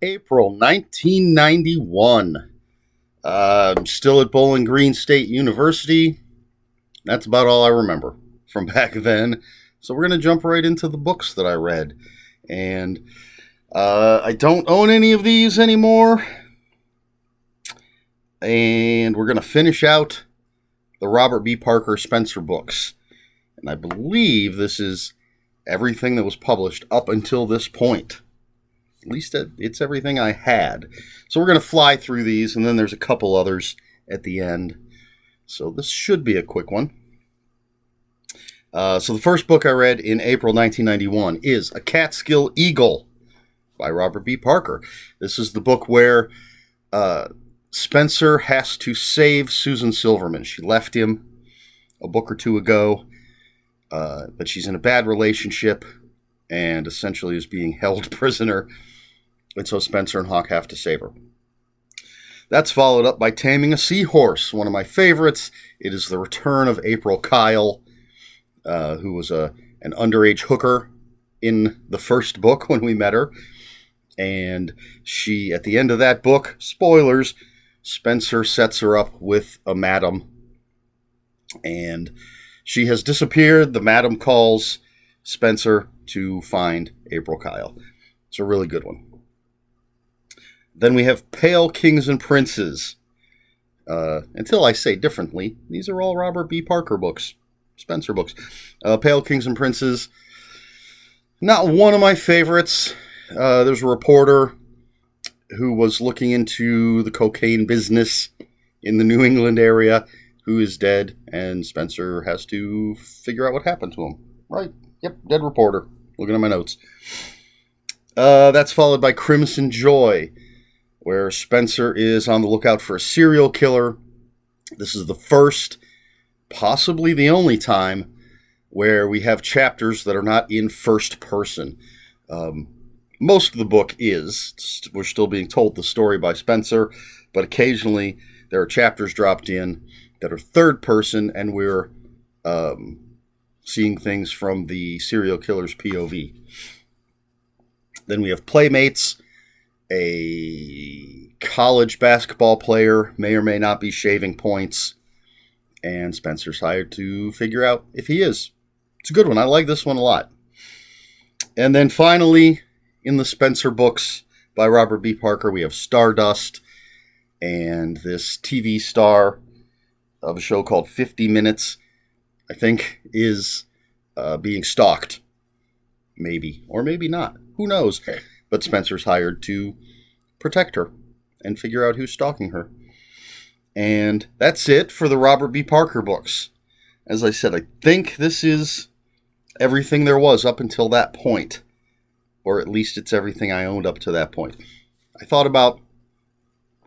April 1991. I'm still at Bowling Green State University. That's about all I remember from back then. So we're going to jump right into the books that I read. And I don't own any of these anymore. And we're going to finish out the Robert B. Parker Spencer books. And I believe this is everything that was published up until this point. At least it's everything I had. So we're going to fly through these, and then there's a couple others at the end. So this should be a quick one. So the first book I read in April 1991 is A Catskill Eagle by Robert B. Parker. This is the book where Spencer has to save Susan Silverman. She left him a book or two ago, but she's in a bad relationship and essentially is being held prisoner. And so Spencer and Hawk have to save her. That's followed up by Taming a Seahorse, one of my favorites. It is the return of April Kyle, who was an underage hooker in the first book when we met her. And she, at the end of that book, spoilers, Spencer sets her up with a madam. And she has disappeared. The madam calls Spencer to find April Kyle. It's a really good one. Then we have Pale Kings and Princes. Until I say differently, these are all Robert B. Parker books. Spencer books. Pale Kings and Princes. Not one of my favorites. There's a reporter who was looking into the cocaine business in the New England area who is dead, and Spencer has to figure out what happened to him. Right. Yep, dead reporter. Looking at my notes. That's followed by Crimson Joy, where Spencer is on the lookout for a serial killer. This is the first, possibly the only time, where we have chapters that are not in first person. Most of the book is. We're still being told the story by Spencer, but occasionally there are chapters dropped in that are third person, and we're seeing things from the serial killer's POV. Then we have Playmates. A college basketball player may or may not be shaving points, and Spencer's hired to figure out if he is. It's a good one. I like this one a lot. And then finally, in the Spencer books by Robert B. Parker, we have Stardust, and this TV star of a show called 50 Minutes, I think, is being stalked. Maybe, or maybe not. Who knows? But Spencer's hired to protect her and figure out who's stalking her. And that's it for the Robert B. Parker books. As I said, I think this is everything there was up until that point. Or at least it's everything I owned up to that point. I thought about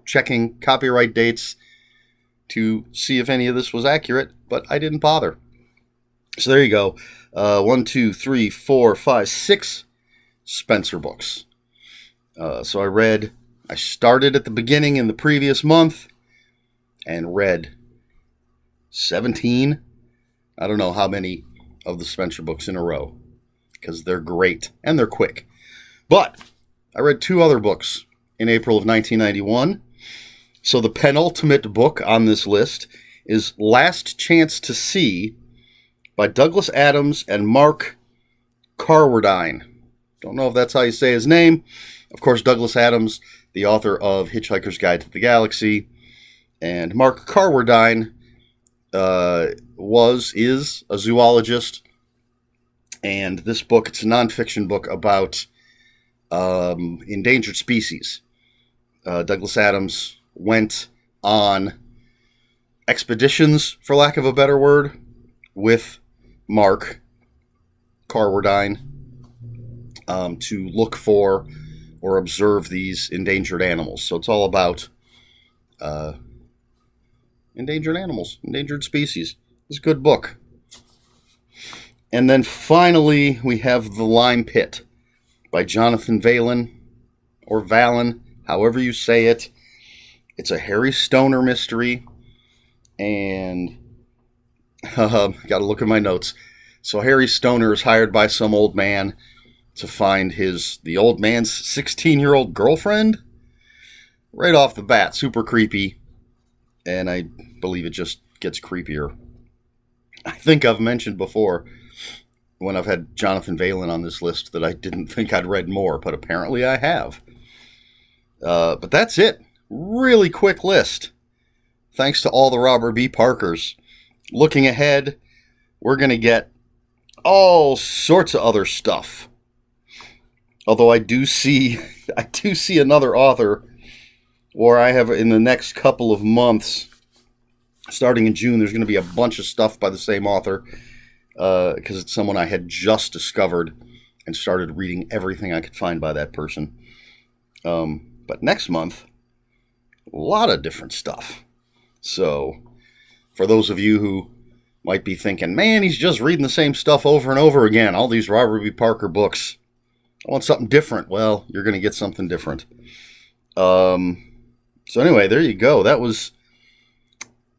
checking copyright dates to see if any of this was accurate, but I didn't bother. So there you go. 1, 2, 3, 4, 5, 6 Spencer books. So I started at the beginning in the previous month and read 17. I don't know how many of the Spencer books in a row, because they're great and they're quick. But I read 2 other books in April of 1991. So the penultimate book on this list is Last Chance to See by Douglas Adams and Mark Carwardine. Don't know if that's how you say his name. Of course, Douglas Adams, the author of Hitchhiker's Guide to the Galaxy, and Mark Carwardine is a zoologist. And this book, it's a nonfiction book about endangered species. Douglas Adams went on expeditions, for lack of a better word, with Mark Carwardine to look for or observe these endangered animals. So it's all about endangered animals, endangered species. It's a good book. And then finally, we have The Lime Pit by Jonathan Valen, or Valen, however you say it. It's a Harry Stoner mystery, and got to look at my notes. So Harry Stoner is hired by some old man to find the old man's 16-year-old girlfriend. Right off the bat, super creepy. And I believe it just gets creepier. I think I've mentioned before, when I've had Jonathan Valen on this list, that I didn't think I'd read more, but apparently I have. But that's it. Really quick list. Thanks to all the Robert B. Parkers. Looking ahead, we're going to get all sorts of other stuff. Although I do see another author where I have, in the next couple of months, starting in June, there's going to be a bunch of stuff by the same author, because it's someone I had just discovered and started reading everything I could find by that person. But next month, a lot of different stuff. So, for those of you who might be thinking, man, he's just reading the same stuff over and over again, all these Robert B. Parker books, I want something different. Well, you're going to get something different. So anyway, there you go. That was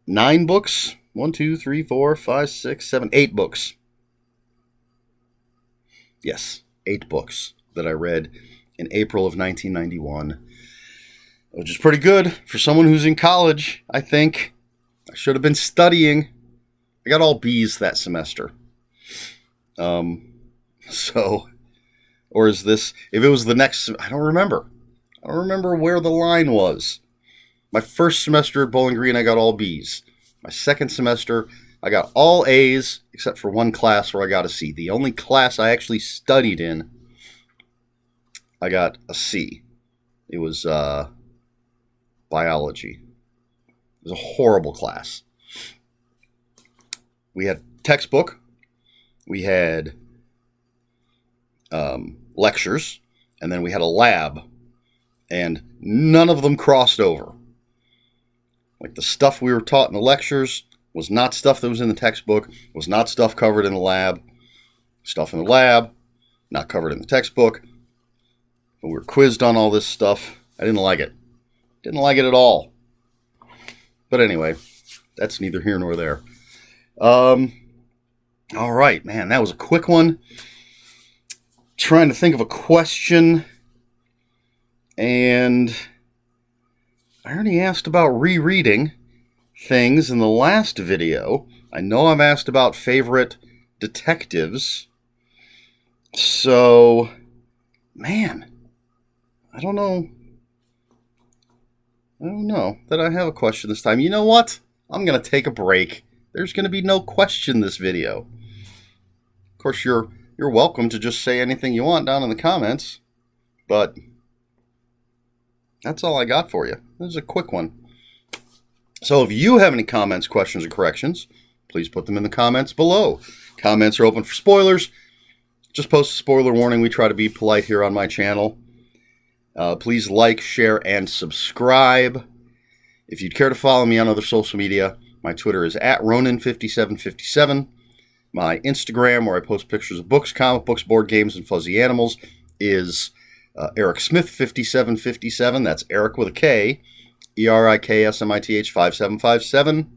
9 books. 1, 2, 3, 4, 5, 6, 7, 8 books. Yes, 8 books that I read in April of 1991, which is pretty good for someone who's in college, I think. I should have been studying. I got all B's that semester. Or is this, if it was the next, I don't remember. I don't remember where the line was. My first semester at Bowling Green, I got all B's. My second semester, I got all A's, except for one class where I got a C. The only class I actually studied in, I got a C. It was biology. It was a horrible class. We had textbook. We had lectures. And then we had a lab. And none of them crossed over. Like, the stuff we were taught in the lectures was not stuff that was in the textbook, was not stuff covered in the lab. Stuff in the lab, not covered in the textbook. But we were quizzed on all this stuff. I didn't like it. Didn't like it at all. But anyway, that's neither here nor there. All right, man, that was a quick one. Trying to think of a question. And I already asked about rereading things in the last video. I know I've asked about favorite detectives. So, man, I don't know that I have a question this time. You know what? I'm going to take a break. There's going to be no question this video. Of course, you're welcome to just say anything you want down in the comments. But that's all I got for you. This is a quick one. So if you have any comments, questions, or corrections, please put them in the comments below. Comments are open for spoilers. Just post a spoiler warning. We try to be polite here on my channel. Please like, share, and subscribe. If you'd care to follow me on other social media, my Twitter is @Ronin5757. My Instagram, where I post pictures of books, comic books, board games, and fuzzy animals, is Eric Smith 5757. That's Eric with a K. ERIKSMITH 5757.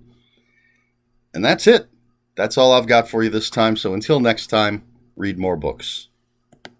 And that's it. That's all I've got for you this time. So until next time, read more books.